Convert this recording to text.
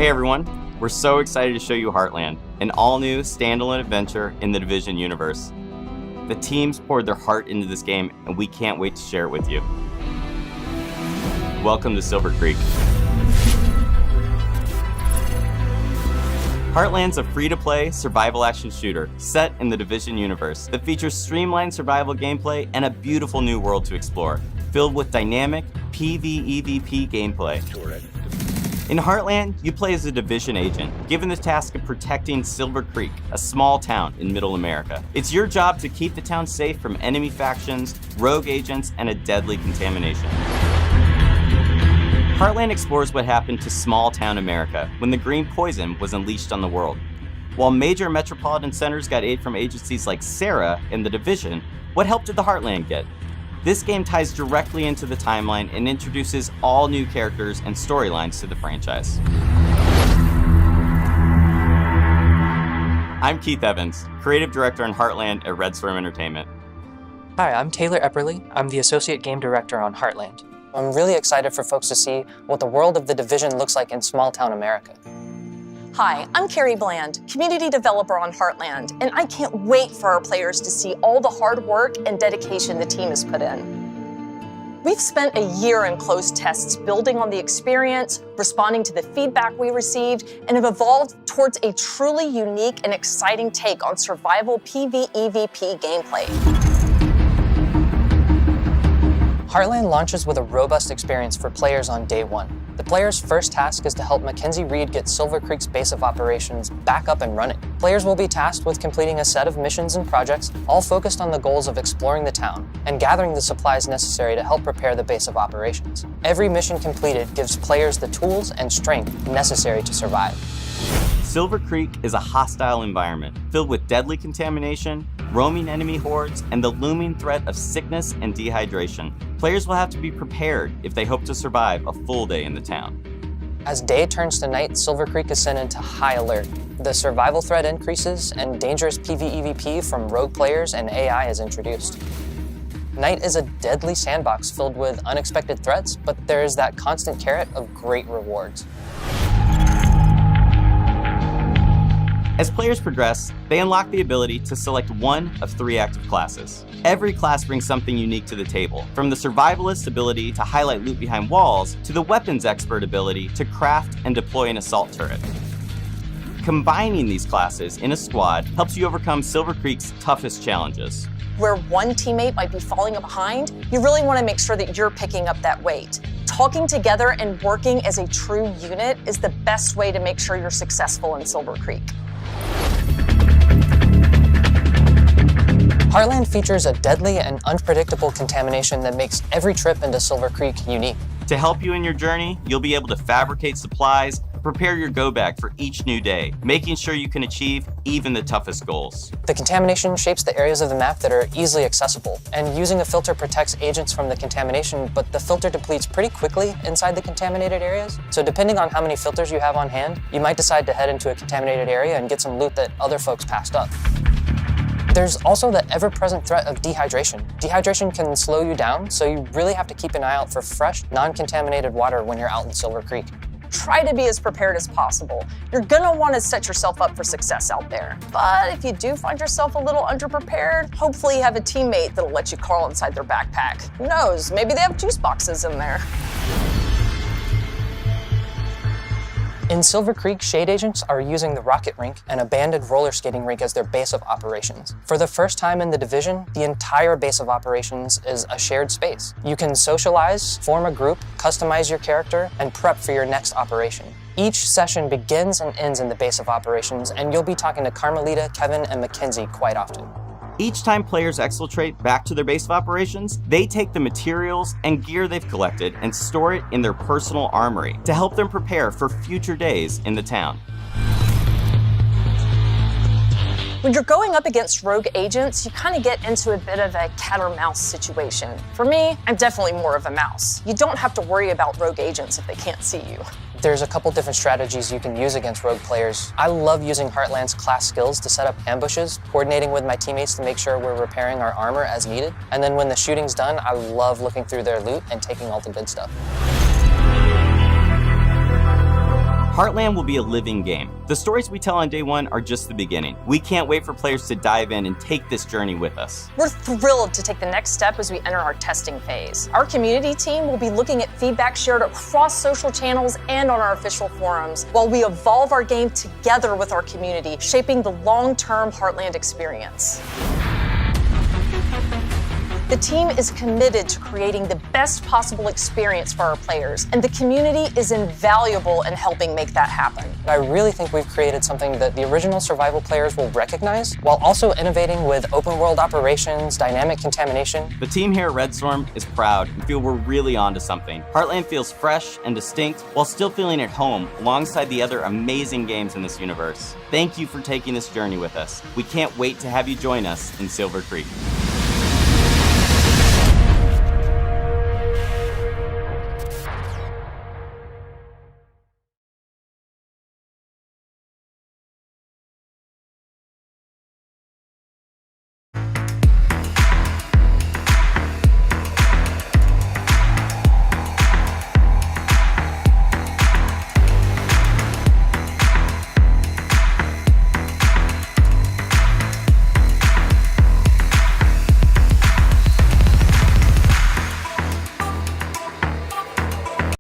Hey everyone, we're so excited to show you Heartland, an all-new standalone adventure in the Division universe. The teams poured their heart into this game, and we can't wait to share it with you. Welcome to Silver Creek. Heartland's a free-to-play survival action shooter set in the Division universe that features streamlined survival gameplay and a beautiful new world to explore, filled with dynamic PvEvP gameplay. In Heartland, you play as a Division agent, given the task of protecting Silver Creek, a small town in Middle America. It's your job to keep the town safe from enemy factions, rogue agents, and a deadly contamination. Heartland explores what happened to small town America when the green poison was unleashed on the world. While major metropolitan centers got aid from agencies like Sarah and the Division, what help did the Heartland get? This game ties directly into the timeline and introduces all new characters and storylines to the franchise. I'm Keith Evans, Creative Director on Heartland at Red Storm Entertainment. Hi, I'm Taylor Epperly. I'm the Associate Game Director on Heartland. I'm really excited for folks to see what the world of the Division looks like in small-town America. Hi, I'm Carrie Bland, Community Developer on Heartland, and I can't wait for our players to see all the hard work and dedication the team has put in. We've spent a year in closed tests building on the experience, responding to the feedback we received, and have evolved towards a truly unique and exciting take on survival PvEvP gameplay. Heartland launches with a robust experience for players on day one. The player's first task is to help Mackenzie Reed get Silver Creek's base of operations back up and running. Players will be tasked with completing a set of missions and projects, all focused on the goals of exploring the town and gathering the supplies necessary to help prepare the base of operations. Every mission completed gives players the tools and strength necessary to survive. Silver Creek is a hostile environment filled with deadly contamination, roaming enemy hordes, and the looming threat of sickness and dehydration. Players will have to be prepared if they hope to survive a full day in the town. As day turns to night, Silver Creek is sent into high alert. The survival threat increases, and dangerous PvEvP from rogue players and AI is introduced. Night is a deadly sandbox filled with unexpected threats, but there is that constant carrot of great rewards. As players progress, they unlock the ability to select one of 3 active classes. Every class brings something unique to the table, from the survivalist ability to highlight loot behind walls, to the weapons expert ability to craft and deploy an assault turret. Combining these classes in a squad helps you overcome Silver Creek's toughest challenges. Where one teammate might be falling behind, you really want to make sure that you're picking up that weight. Talking together and working as a true unit is the best way to make sure you're successful in Silver Creek. Heartland features a deadly and unpredictable contamination that makes every trip into Silver Creek unique. To help you in your journey, you'll be able to fabricate supplies, prepare your go bag for each new day, making sure you can achieve even the toughest goals. The contamination shapes the areas of the map that are easily accessible, and using a filter protects agents from the contamination, but the filter depletes pretty quickly inside the contaminated areas. So depending on how many filters you have on hand, you might decide to head into a contaminated area and get some loot that other folks passed up. There's also the ever-present threat of dehydration. Dehydration can slow you down, so you really have to keep an eye out for fresh, non-contaminated water when you're out in Silver Creek. Try to be as prepared as possible. You're gonna want to set yourself up for success out there. But if you do find yourself a little underprepared, hopefully you have a teammate that'll let you crawl inside their backpack. Who knows, maybe they have juice boxes in there. In Silver Creek, shade agents are using the rocket rink and abandoned roller skating rink as their base of operations. For the first time in the Division, the entire base of operations is a shared space. You can socialize, form a group, customize your character, and prep for your next operation. Each session begins and ends in the base of operations, and you'll be talking to Carmelita, Kevin, and Mackenzie quite often. Each time players exfiltrate back to their base of operations, they take the materials and gear they've collected and store it in their personal armory to help them prepare for future days in the town. When you're going up against rogue agents, you kind of get into a bit of a cat or mouse situation. For me, I'm definitely more of a mouse. You don't have to worry about rogue agents if they can't see you. There's a couple different strategies you can use against rogue players. I love using Heartland's class skills to set up ambushes, coordinating with my teammates to make sure we're repairing our armor as needed. And then when the shooting's done, I love looking through their loot and taking all the good stuff. Heartland will be a living game. The stories we tell on day one are just the beginning. We can't wait for players to dive in and take this journey with us. We're thrilled to take the next step as we enter our testing phase. Our community team will be looking at feedback shared across social channels and on our official forums, while we evolve our game together with our community, shaping the long-term Heartland experience. The team is committed to creating the best possible experience for our players, and the community is invaluable in helping make that happen. I really think we've created something that the original survival players will recognize, while also innovating with open world operations, dynamic contamination. The team here at Red Storm is proud and feel we're really onto something. Heartland feels fresh and distinct while still feeling at home alongside the other amazing games in this universe. Thank you for taking this journey with us. We can't wait to have you join us in Silver Creek.